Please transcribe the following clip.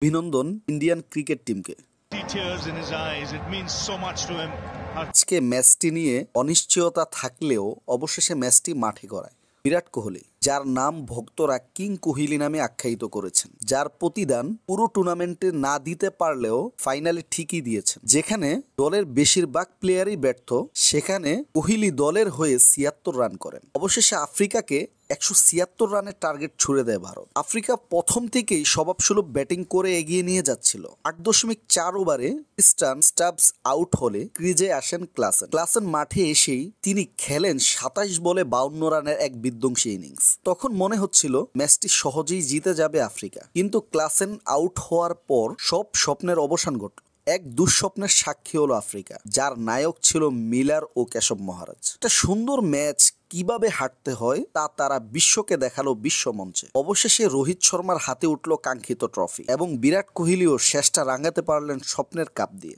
অভিনন্দন Indian cricket টিমকে। আজকে ম্যাচটি নিয়ে অনিশ্চয়তা থাকলেও অবশেষে ম্যাচটি মাঠে গড়ায় বিরাট কোহলি, যার নাম ভক্তরা কিং কোহলি নামে আখ্যায়িত করেছেন, যার প্রতিদান পুরো টুর্নামেন্টে না দিতে পারলেও ফাইনালে ঠিকই দিয়েছেন। যেখানে দলের বেশিরভাগ প্লেয়ারই ব্যর্থ, সেখানে কোহলি দলের হয়ে ৭৬ রান করেন। অবশেষে আফ্রিকাকে ১৭৬ রানের টার্গেট ছুড়ে দেয় ভারত। আফ্রিকা প্রথম থেকেই স্বভাবসুলভ ব্যাটিং করে এগিয়ে নিয়ে যাচ্ছিল। ৮.৪ ওভারে ক্রিস্টান স্টাবস আউট হলে ক্রিজে আসেন ক্লাসেন মাঠে এসেই তিনি খেলেন ২৭ বলে ৫২ রানের এক বিধ্বংসী ইনিংস। তখন মনে হচ্ছিল ম্যাচটি সহজেই জিতে যাবে আফ্রিকা, কিন্তু ক্লাসেন আউট হওয়ার পর সব স্বপ্নের অবসান ঘটল। এক দুঃস্বপ্নের সাক্ষী হলো আফ্রিকা, যার নায়ক ছিল মিলার ও কেশব মহারাজ। একটা সুন্দর ম্যাচ কিভাবে হারতে হয় তা তারা বিশ্বকে দেখালো বিশ্বমঞ্চে। অবশেষে রোহিত শর্মার হাতে উঠল কাঙ্ক্ষিত ট্রফি এবং বিরাট কোহলিও শেষটা রাঙাতে পারলেন স্বপ্নের কাপ দিয়ে।